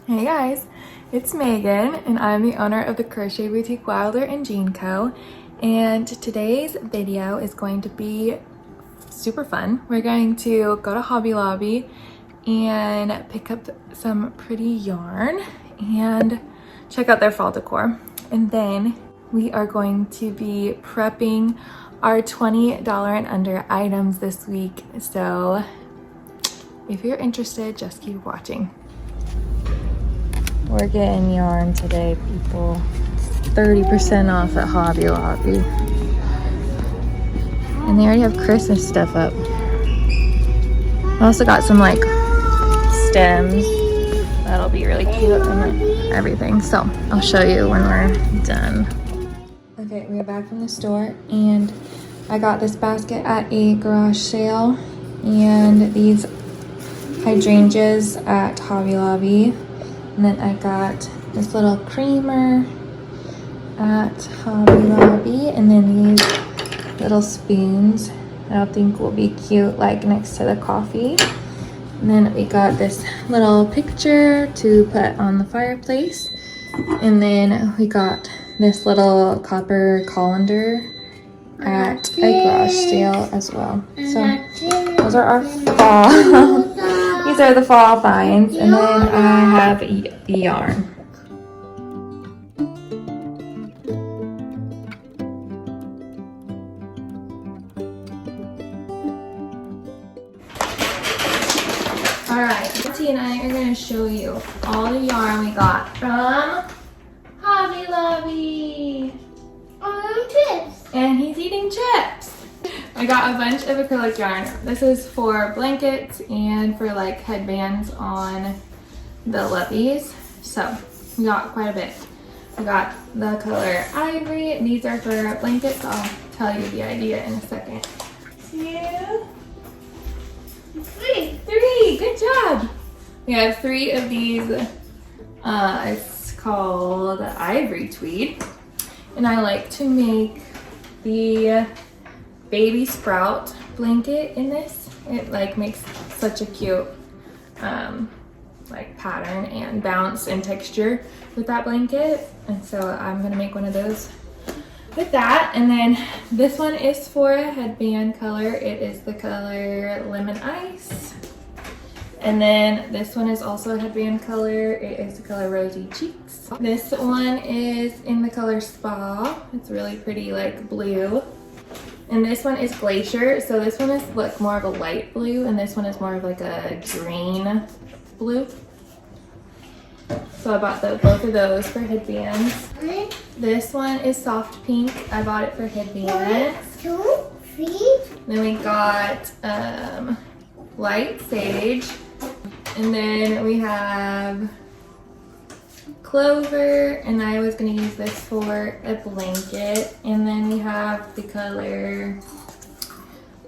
Hey guys, it's Megan and I'm the owner of the Crochet Boutique Wilder and Jean Co. And today's video is going to be super fun. We're going to go to Hobby Lobby and pick up some pretty yarn and check out their fall decor. And then we are going to be prepping our $20 and under items this week. So if you're interested, just keep watching. We're getting yarn today, people. It's 30% off at Hobby Lobby. And they already have Christmas stuff up. I also got some like stems. That'll be really cute and everything. So I'll show you when we're done. Okay, we're back from the store and I got this basket at a garage sale and these hydrangeas at Hobby Lobby. And then I got this little creamer at Hobby Lobby, and then these little spoons I think will be cute like next to the coffee. And then we got this little picture to put on the fireplace. And then we got this little copper colander at a garage sale as well. So those are our fall. These are the fall finds, and then I have yarn. Alright, Crafty and I are going to show you all the yarn we got from Hobby Lobby. Chips. And he's eating chips. I got a bunch of acrylic yarn. This is for blankets and for like headbands on the levies. So we got quite a bit. We got the color ivory. These are for blankets. I'll tell you the idea in a second. 2, 3. Good job. We have 3 of these. It's called ivory tweed. And I like to make the baby sprout blanket in this. It like makes such a cute like pattern and bounce and texture with that blanket. And so I'm gonna make one of those with that. And then this one is for a headband color. It is the color Lemon Ice. And then this one is also a headband color. It is the color Rosy Cheeks. This one is in the color Spa. It's really pretty like blue. And this one is Glacier. So this one is like more of a light blue and this one is more of like a green blue. So I bought both of those for headbands. This one is soft pink. I bought it for headbands. 1, 2, 3. Then we got light sage. And then we have clover, and I was going to use this for a blanket. And then we have the color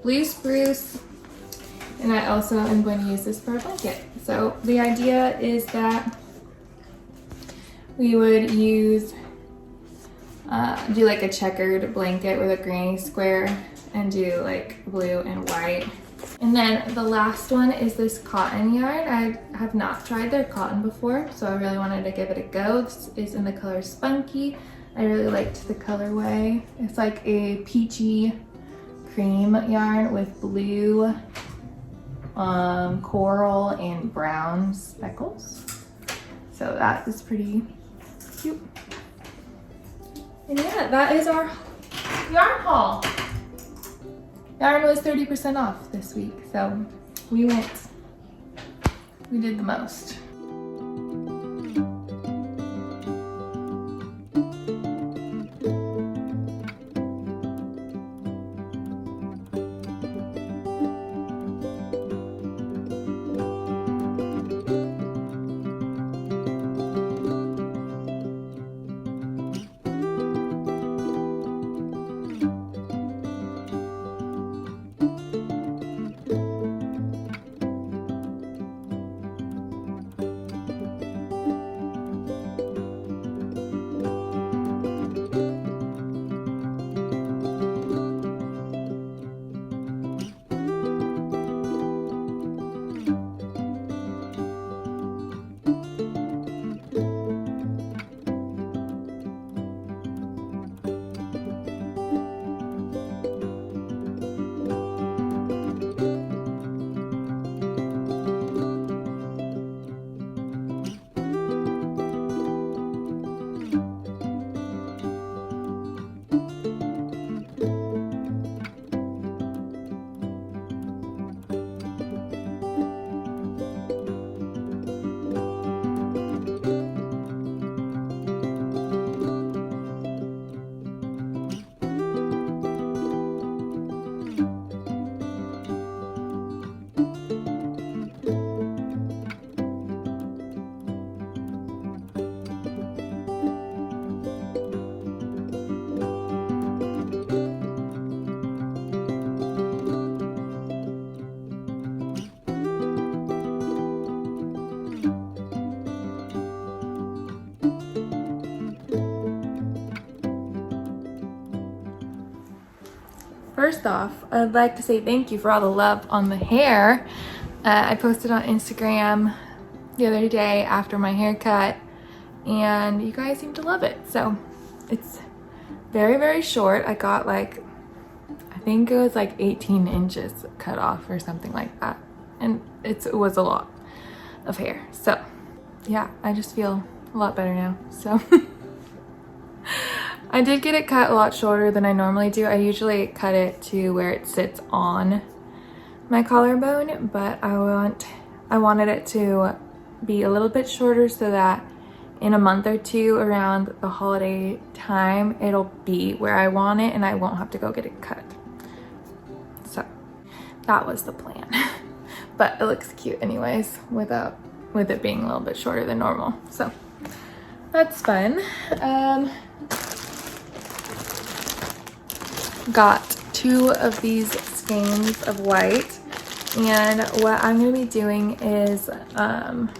blue spruce, and I also am going to use this for a blanket. So the idea is that we would use do like a checkered blanket with a granny square and do like blue and white. And then the last one is this cotton yarn. I have not tried their cotton before, so I really wanted to give it a go. This is in the color Spunky. I really liked the colorway. It's like a peachy cream yarn with blue, coral, and brown speckles. So that is pretty cute. And yeah, that is our yarn haul. Yarn was 30% off this week, so we did the most. first off, I'd like to say thank you for all the love on the hair. I posted on Instagram the other day after my haircut, and you guys seem to love it. So it's very, very short. I got like, I think it was like 18 inches cut off or something like that. And it was a lot of hair. So yeah, I just feel a lot better now. So I did get it cut a lot shorter than I normally do. I usually cut it to where it sits on my collarbone, but I wanted it to be a little bit shorter so that in a month or two around the holiday time, it'll be where I want it and I won't have to go get it cut. So that was the plan. But it looks cute anyways with it being a little bit shorter than normal. So that's fun. Got 2 of these skeins of white, and what I'm going to be doing is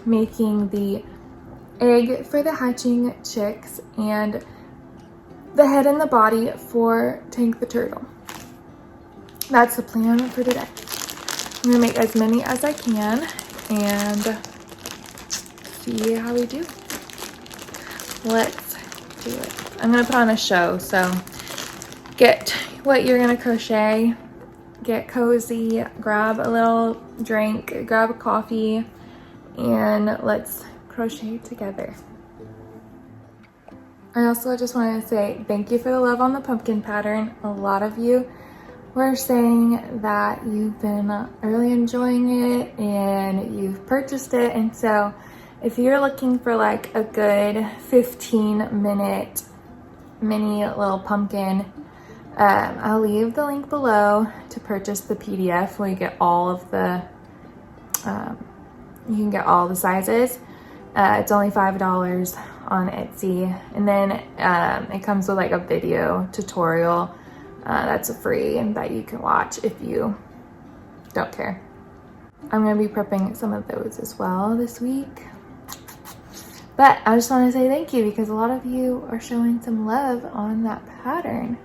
making the egg for the hatching chicks and the head and the body for Tank the turtle. That's the plan for today. I'm going to make as many as I can and see how we do. Let's do it. I'm going to put on a show, so get what you're going to crochet, get cozy, grab a little drink, grab a coffee, and let's crochet together. I also just want to say thank you for the love on the pumpkin pattern. A lot of you were saying that you've been really enjoying it and you've purchased it, and so if you're looking for like a good 15-minute mini little pumpkin, I'll leave the link below to purchase the PDF where you get all of the you can get all the sizes. It's only $5 on Etsy, and then it comes with like a video tutorial that's free and that you can watch if you don't care. I'm going to be prepping some of those as well this week. But I just want to say thank you because a lot of you are showing some love on that pattern.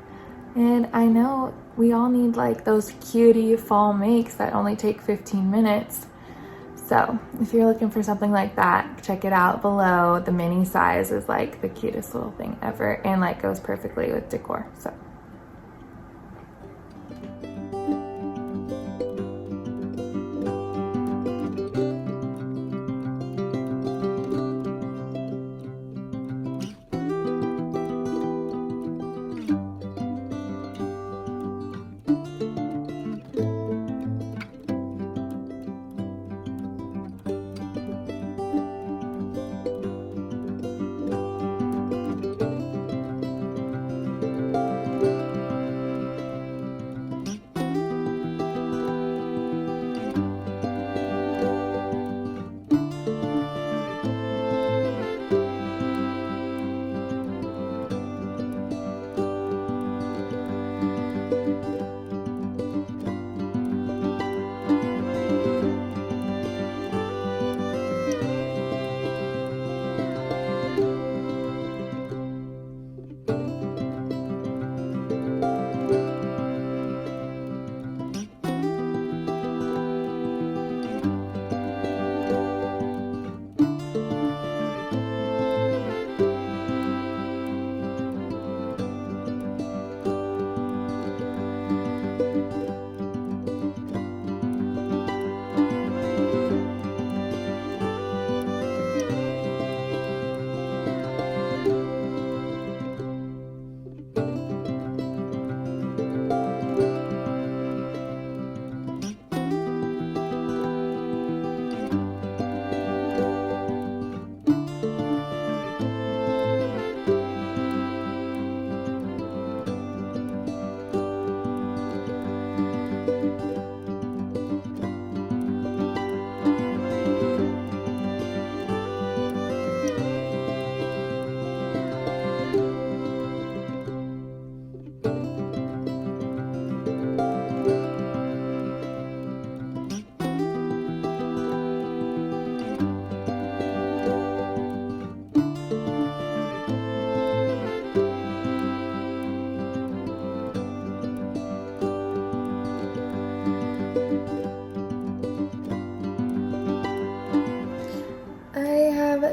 And I know we all need like those cutie fall makes that only take 15 minutes. So if you're looking for something like that, check it out below. The mini size is like the cutest little thing ever and like goes perfectly with decor. So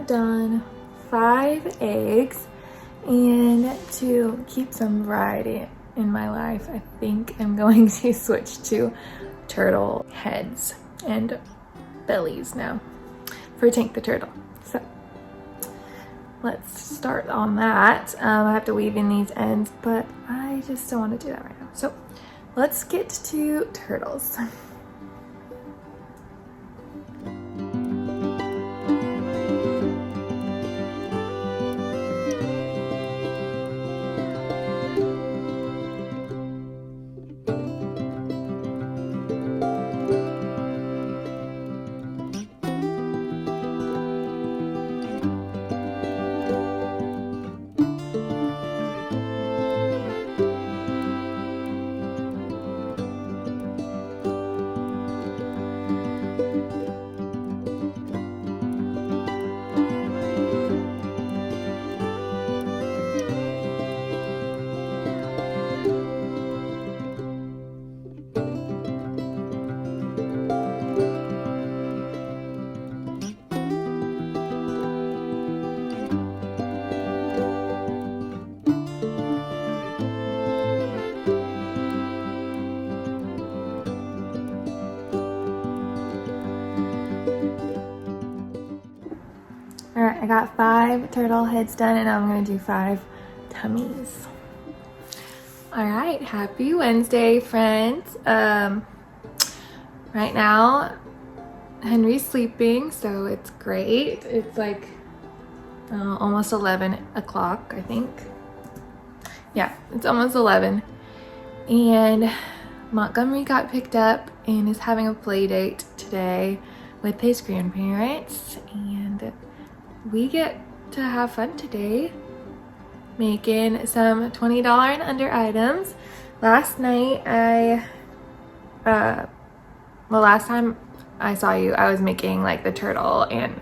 done 5 eggs, and to keep some variety in my life, I think I'm going to switch to turtle heads and bellies now for Tank the Turtle. So let's start on that. I have to weave in these ends, but I just don't want to do that right now. So let's get to turtles. Alright, I got 5 turtle heads done, and now I'm going to do 5 tummies. Alright, happy Wednesday, friends. Right now, Henry's sleeping, so it's great. It's like almost 11 o'clock, I think. Yeah, it's almost 11. And Montgomery got picked up and is having a play date today with his grandparents, and we get to have fun today making some $20 and under items. Last night last time I saw you, I was making like the turtle and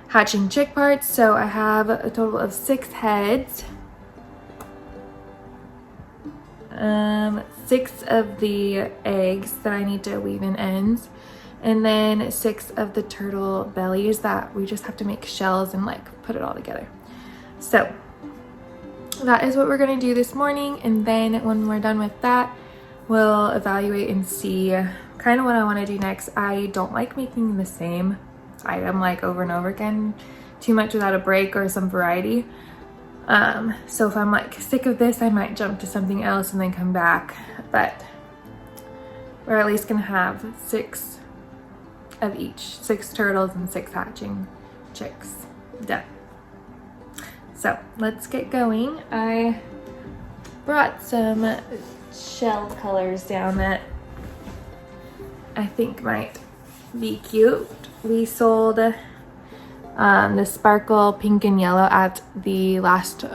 hatching chick parts. So I have a total of 6 heads. 6 of the eggs that I need to weave in ends, and then 6 of the turtle bellies that we just have to make shells and like put it all together. So that is what we're gonna do this morning, and then when we're done with that, we'll evaluate and see kind of what I want to do next. I don't like making the same item like over and over again too much without a break or some variety. So if I'm like sick of this, I might jump to something else and then come back, but we're at least gonna have 6 of each, 6 turtles and 6 hatching chicks done. So let's get going. I brought some shell colors down that I think might be cute. We sold the sparkle pink and yellow at the last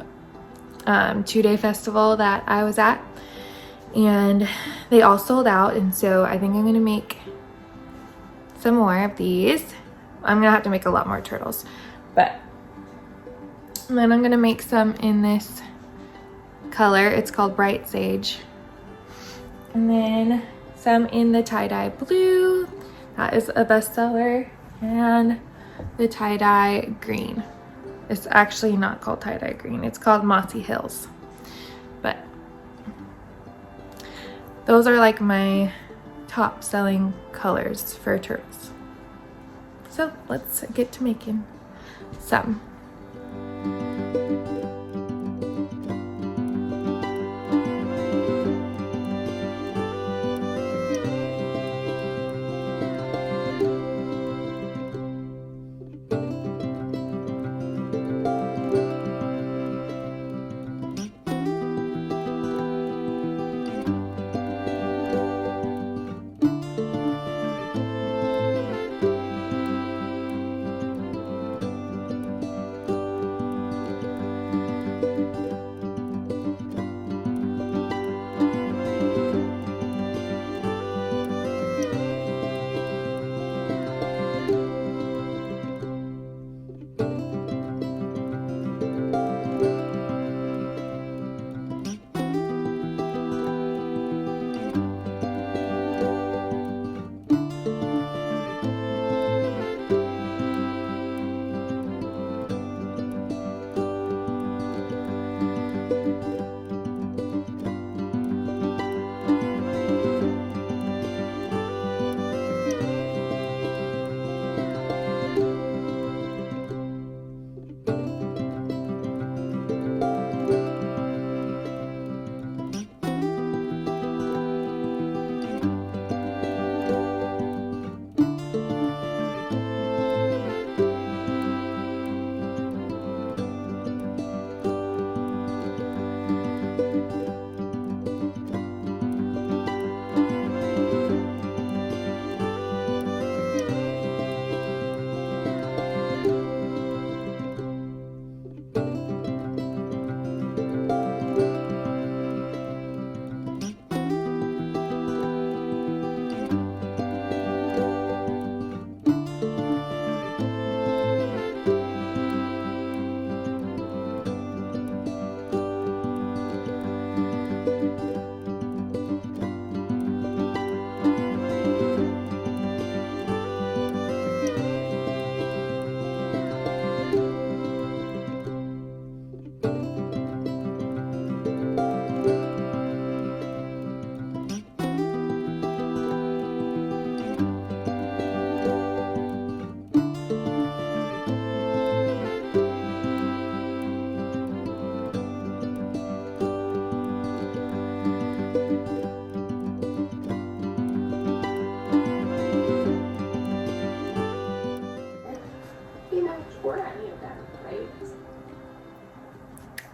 2-day festival that I was at, and they all sold out, and so I think I'm gonna make some more of these. I'm gonna have to make a lot more turtles, but then I'm gonna make some in this color. It's called Bright Sage, and then some in the tie-dye blue. That is a bestseller, and the tie-dye green. It's actually not called tie-dye green. It's called Mossy Hills. But those are like my top selling colors for turtles. So let's get to making some.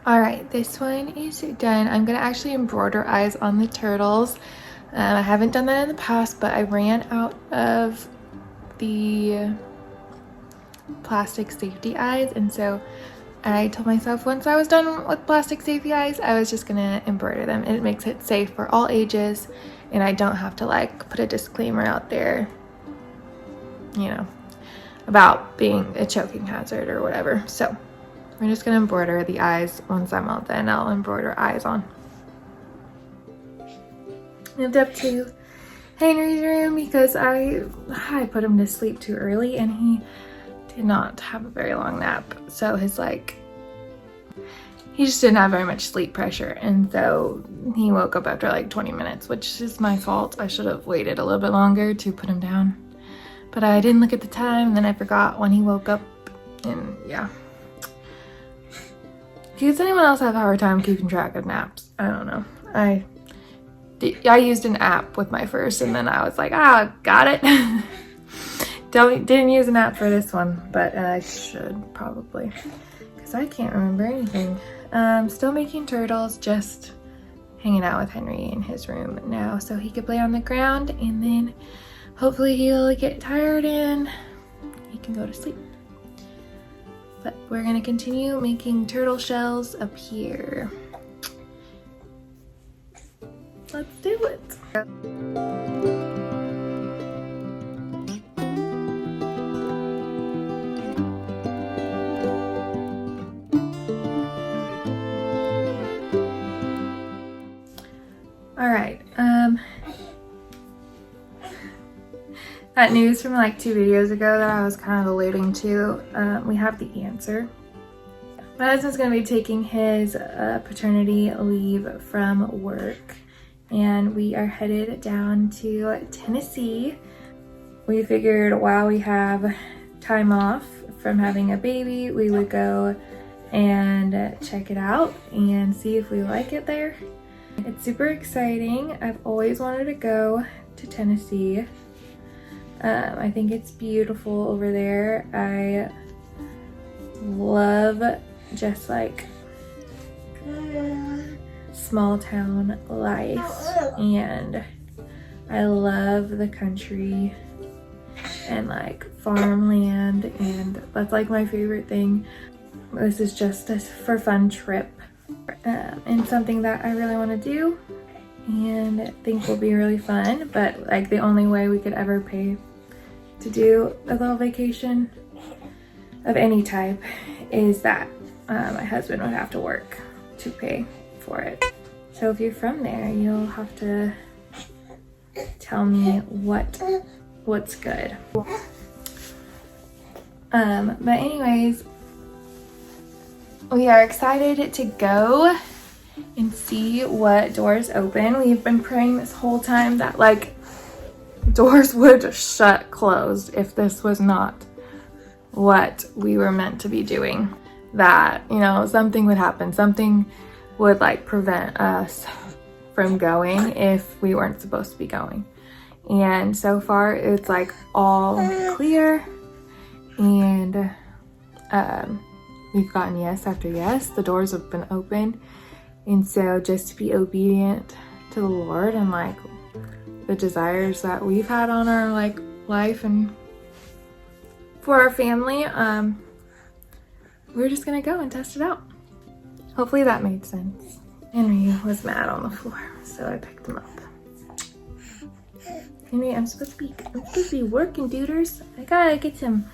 All right, this one is done. I'm gonna actually embroider eyes on the turtles. I haven't done that in the past, but I ran out of the plastic safety eyes, and so I told myself once I was done with plastic safety eyes, I was just gonna embroider them. It makes it safe for all ages, and I don't have to like put a disclaimer out there, you know, about being a choking hazard or whatever. So we're just gonna embroider the eyes. Once I'm all done, I'll embroider eyes on. Moved up to Henry's room because I put him to sleep too early, and he did not have a very long nap. So he just didn't have very much sleep pressure, and so he woke up after like 20 minutes, which is my fault. I should have waited a little bit longer to put him down, but I didn't look at the time, and then I forgot when he woke up, and yeah. Does anyone else have a hard time keeping track of naps? I don't know. I used an app with my first, and then I was like, got it. Didn't use an app for this one, but I should probably, because I can't remember anything. Still making turtles, just hanging out with Henry in his room now so he could play on the ground, and then hopefully he'll get tired and he can go to sleep. But we're gonna continue making turtle shells up here. Let's do it. All right, that news from like 2 videos ago that I was kind of alluding to, we have the answer. My husband's gonna be taking his paternity leave from work, and we are headed down to Tennessee. We figured while we have time off from having a baby, we would go and check it out and see if we like it there. It's super exciting. I've always wanted to go to Tennessee. I think it's beautiful over there. I love just like small town life, and I love the country and like farmland, and that's like my favorite thing. This is just a for fun trip, and something that I really want to do and think will be really fun, but like the only way we could ever pay to do a little vacation of any type is that my husband would have to work to pay for it. So if you're from there, you'll have to tell me what's good. But anyways, we are excited to go and see what doors open. We've been praying this whole time that like doors would shut closed if this was not what we were meant to be doing. That, you know, something would happen, something would like prevent us from going if we weren't supposed to be going. And so far it's like all clear, and we've gotten yes after yes. The doors have been opened, and so just to be obedient to the Lord and like the desires that we've had on our like life and for our family, we're just gonna go and test it out. Hopefully that made sense. Henry was mad on the floor, so I picked him up. Henry, I'm supposed to be working, duders. I gotta get some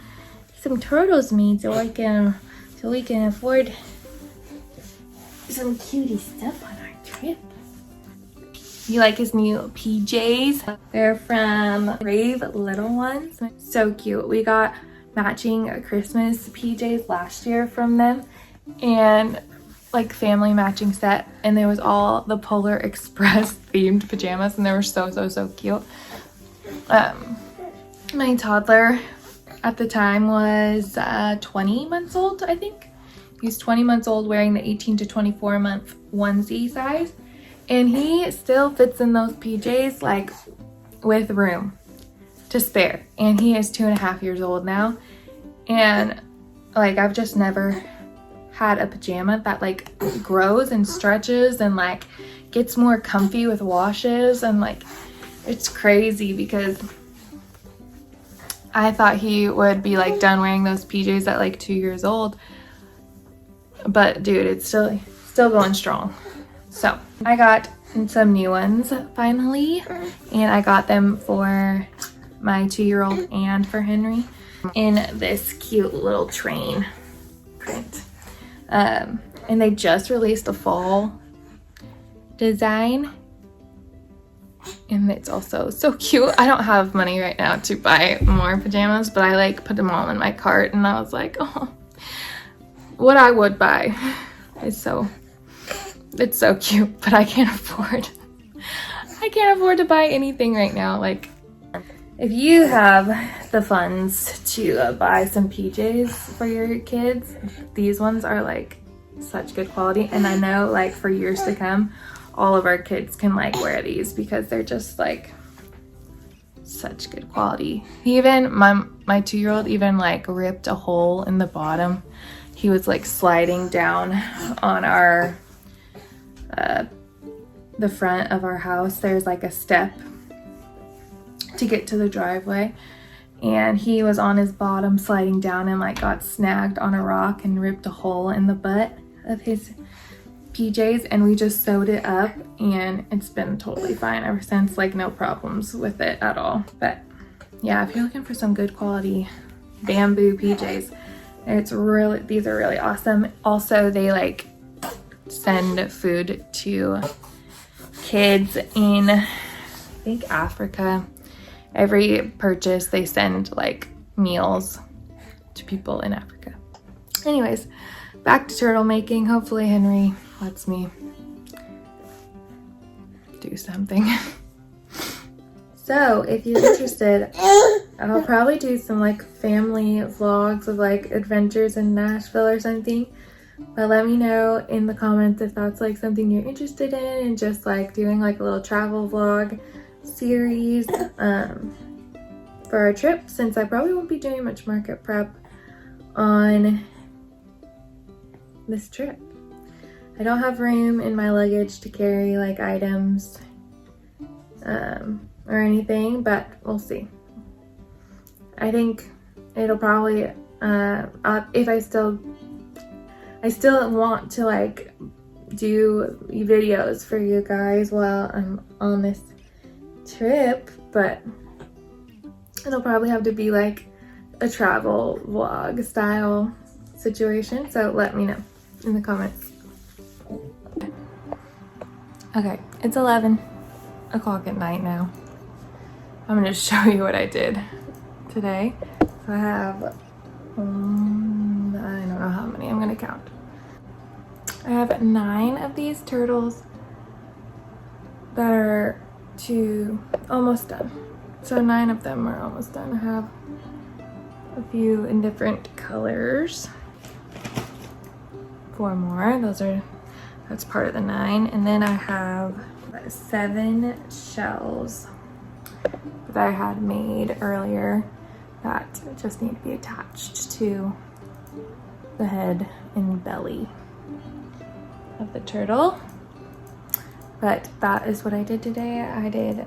turtles made so we can afford some cutie stuff on our trip. You like his new PJs? They're from Brave Little Ones. So cute. We got matching Christmas PJs last year from them, and like family matching set, and there was all the Polar Express themed pajamas, and they were so cute. My toddler at the time was 20 months old, I think. He's 20 months old, wearing the 18 to 24 month onesie size, and he still fits in those PJs like with room to spare. And he is 2.5 years old now, and like I've just never had a pajama that like grows and stretches and like gets more comfy with washes, and like it's crazy because I thought he would be like done wearing those PJs at like 2 years old, but dude, it's still going strong. So I got some new ones finally, and I got them for my 2-year-old and for Henry in this cute little train print. And they just released a fall design, and it's also so cute. I don't have money right now to buy more pajamas, but I like put them all in my cart, and I was like, oh, what I would buy. It's so cute, but I can't afford to buy anything right now. Like, if you have the funds to buy some PJs for your kids, these ones are like such good quality, and I know like for years to come all of our kids can like wear these because they're just like such good quality. Even my 2-year-old even like ripped a hole in the bottom. He was like sliding down on our the front of our house. There's like a step to get to the driveway, and he was on his bottom sliding down and like got snagged on a rock and ripped a hole in the butt of his PJs, and we just sewed it up, and it's been totally fine ever since. Like, no problems with it at all. But yeah, if you're looking for some good quality bamboo PJs, these are really awesome. Also, they like send food to kids in, I think, Africa. Every purchase they send like meals to people in Africa. Anyways, back to turtle making. Hopefully Henry lets me do something. So if you're interested, I'll probably do some like family vlogs of like adventures in Nashville or something. But let me know in the comments if that's like something you're interested in, and just like doing like a little travel vlog series for our trip, since I probably won't be doing much market prep on this trip. I don't have room in my luggage to carry like items or anything, but we'll see. I think it'll probably if I still want to like do videos for you guys while I'm on this trip, but it'll probably have to be like a travel vlog style situation. So let me know in the comments. Okay, it's 11 o'clock at night now. I'm gonna show you what I did today. So I have I don't know how many, I'm gonna count. I have 9 of these turtles that are almost done. So 9 of them are almost done. I have a few in different colors. 4 more, that's part of the 9. And then I have 7 shells that I had made earlier that just need to be attached to the head and belly of the turtle. But that is what I did today. I did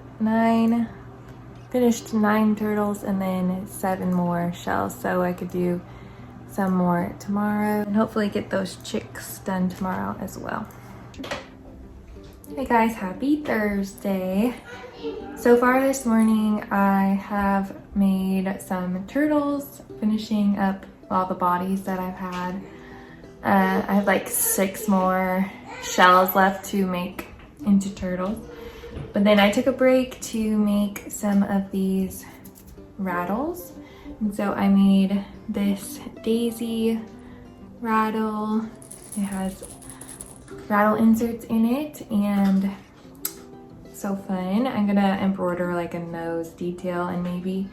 finished 9 turtles and then 7 more shells, so I could do some more tomorrow and hopefully get those chicks done tomorrow as well. Hey guys, happy Thursday. So far this morning I have made some turtles, finishing up all the bodies that I've had. I have like 6 more shells left to make into turtles. But then I took a break to make some of these rattles. And so I made this daisy rattle. It has rattle inserts in it and so fun. I'm gonna embroider like a nose detail and maybe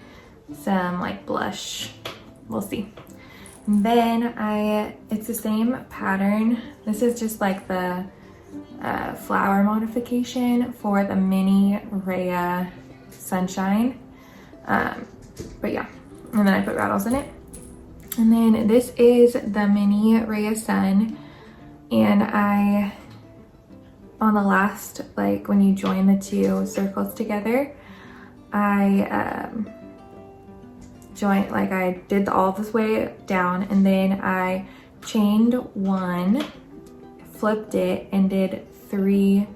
some like blush. We'll see. And then it's the same pattern. This is just like the flower modification for the mini Rhea Sunshine. But yeah, and then I put rattles in it. And then this is the mini ray of sun, and on the last, like when you join the two circles together, I did all this way down, and then I chained one, flipped it, and did 3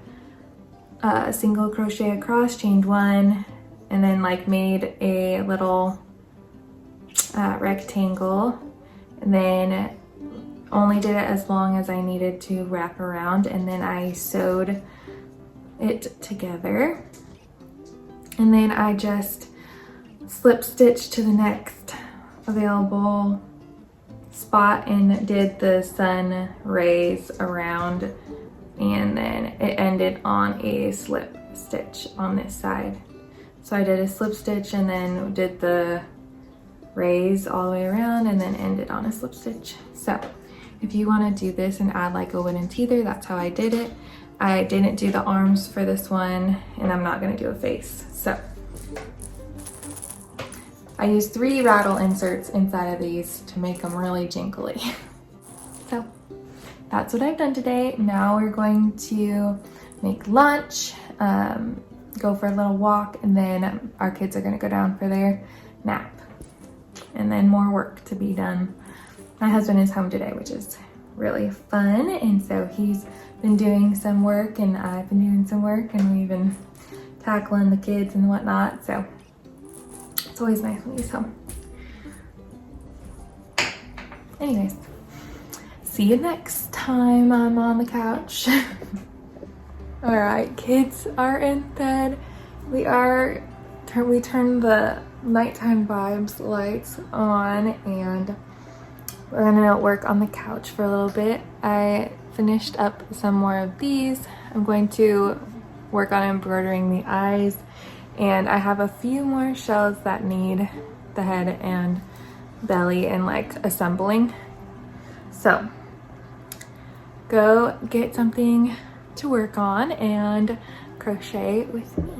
single crochet across, chained one, and then like made a little rectangle, and then only did it as long as I needed to wrap around, and then I sewed it together, and then I just slip stitched to the next available spot and did the sun rays around, and then it ended on a slip stitch on this side. So I did a slip stitch and then did the rays all the way around and then ended on a slip stitch. So if you want to do this and add like a wooden teether, that's how I did it. I didn't do the arms for this one, and I'm not going to do a face. So I used 3 rattle inserts inside of these to make them really jingly. So that's what I've done today. Now we're going to make lunch, go for a little walk, and then our kids are going to go down for their nap, and then more work to be done. My husband is home today, which is really fun, and so he's been doing some work and I've been doing some work, and we've been tackling the kids and whatnot, so it's always nice when he's home. Anyways, see you next time I'm on the couch. All right, kids are in bed. We turned the nighttime vibes lights on, and we're gonna work on the couch for a little bit. I finished up some more of these. I'm going to work on embroidering the eyes, and I have a few more shells that need the head and belly and like assembling. So go get something to work on and crochet with me.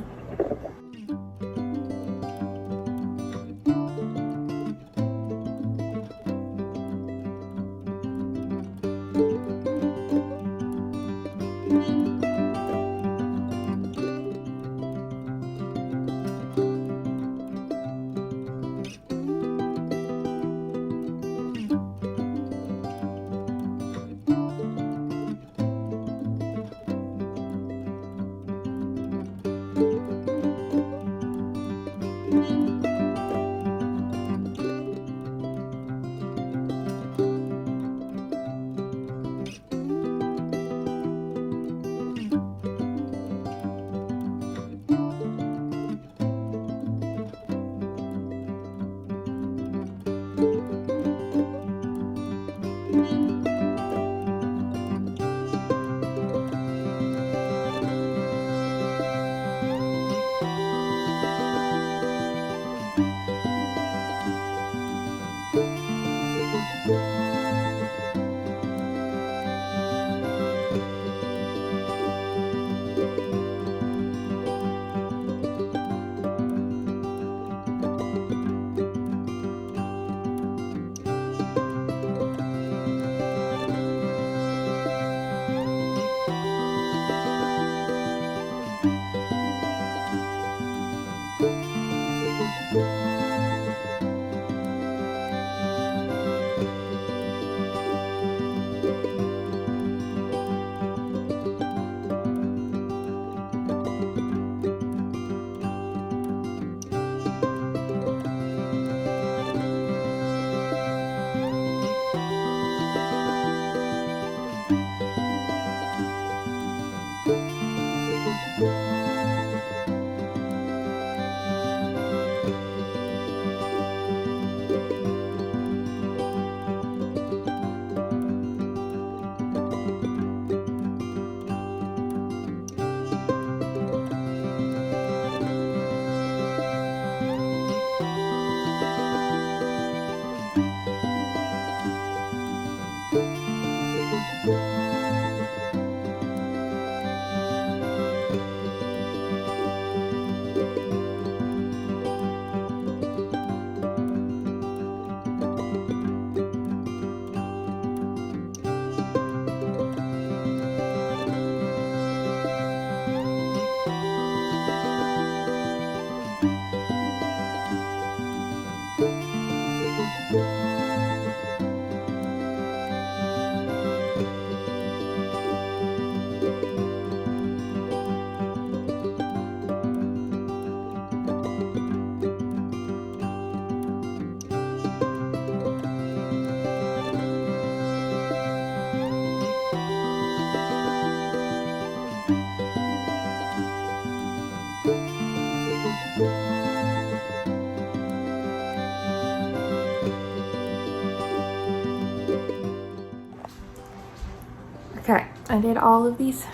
Okay, I did all of these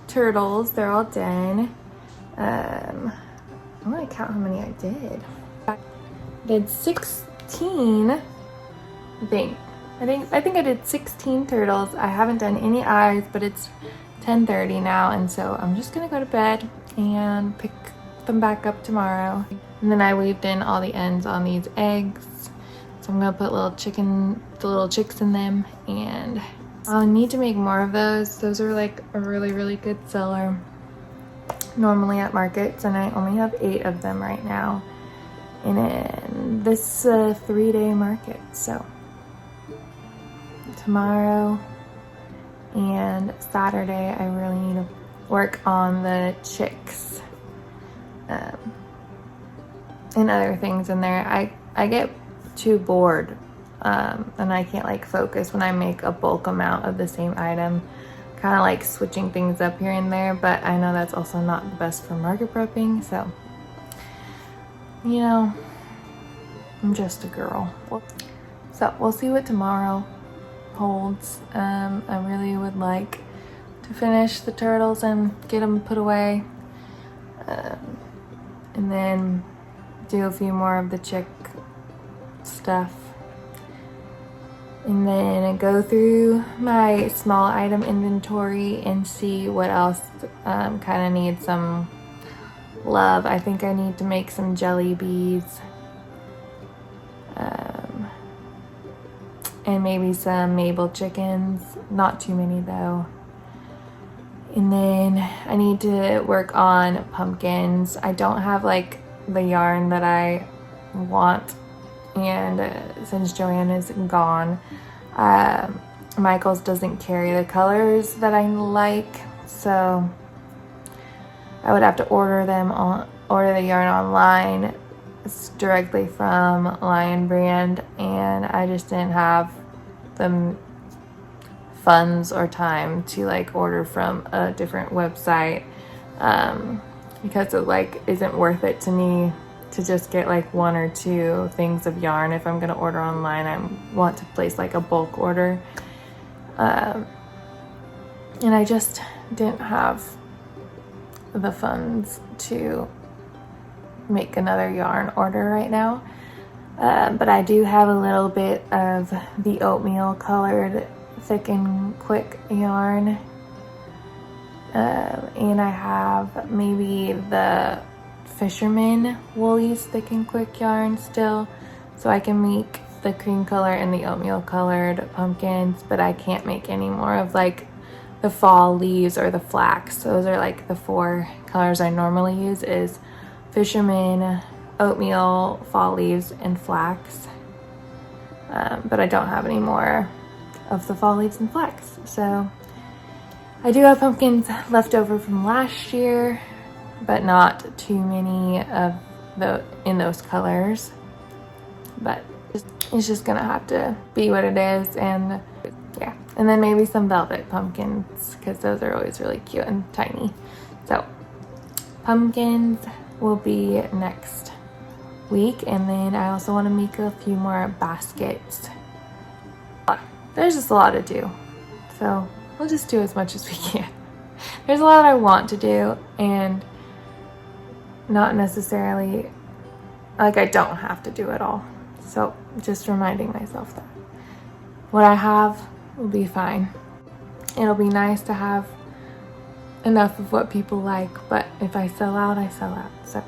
turtles. They're all done. I'm gonna count how many I did. I did 16, I think I did 16 turtles. I haven't done any eyes, but it's 10:30 now, and so I'm just gonna go to bed and pick them back up tomorrow. And then I weaved in all the ends on these eggs, so I'm gonna put the little chicks in them, and I'll need to make more of those. Those are like a really good seller normally at markets, and I only have 8 of them right now. And in this 3-day market, so tomorrow and Saturday I really need to work on the chicks and other things in there. I get too bored and I can't like focus when I make a bulk amount of the same item, kind of like switching things up here and there, but I know that's also not the best for market prepping, so you know, I'm just a girl. So we'll see what tomorrow holds. I really would like to finish the turtles and get them put away, and then do a few more of the chick stuff, and then go through my small item inventory and see what else kind of needs some love. I think I need to make some jelly beads, and maybe some Mabel chickens, not too many though. And then I need to work on pumpkins. I don't have like the yarn that I want, and since Joanne is gone, Michael's doesn't carry the colors that I like, so I would have to order the yarn online. It's directly from Lion Brand, and I just didn't have the funds or time to like order from a different website, because it like isn't worth it to me to just get like 1 or 2 things of yarn. If I'm gonna order online, I want to place like a bulk order, and I just didn't have the funds to make another yarn order right now. But I do have a little bit of the oatmeal colored thick and quick yarn, and I have maybe the Fisherman Woolies thick and quick yarn still, so I can make the cream color and the oatmeal colored pumpkins, but I can't make any more of like the fall leaves or the flax. Those are like the 4 colors I normally use, is Fisherman, oatmeal, fall leaves, and flax. But I don't have any more of the fall leaves and flax. So I do have pumpkins left over from last year, but not too many of in those colors. But it's just gonna have to be what it is, and yeah. And then maybe some velvet pumpkins, because those are always really cute and tiny. So pumpkins will be next week, and then I also want to make a few more baskets. There's just a lot to do, so we'll just do as much as we can. There's a lot I want to do, and not necessarily like I don't have to do it all. So just reminding myself that what I have will be fine. It'll be nice to have enough of what people like, but if I sell out, I sell out. So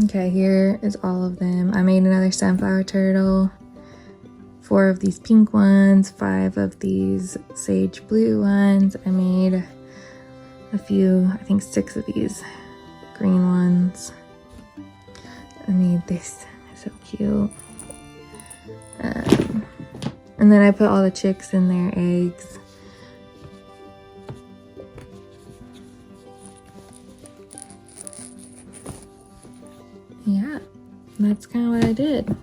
Okay, here is all of them. I made another sunflower turtle, 4 of these pink ones, 5 of these sage blue ones. I made a few, I think 6 of these green ones. I made this, so cute. And then I put all the chicks in their eggs. Yeah, that's kind of what I did.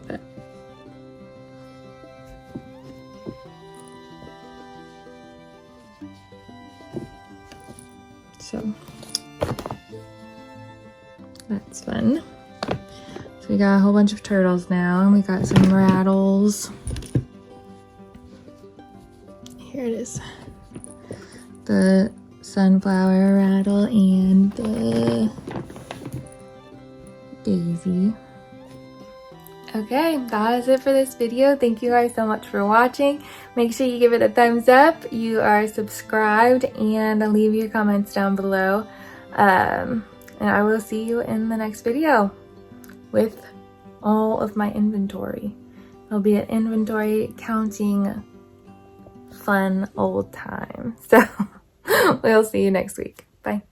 But so that's fun. So we got a whole bunch of turtles now, and we got some rattles. Here it is. The sunflower rattle and the daisy. Okay, that is it for this video. Thank you guys so much for watching. Make sure you give it a thumbs up, you are subscribed, and leave your comments down below. And I will see you in the next video with all of my inventory. It'll be an inventory counting fun old time. So we'll see you next week. Bye.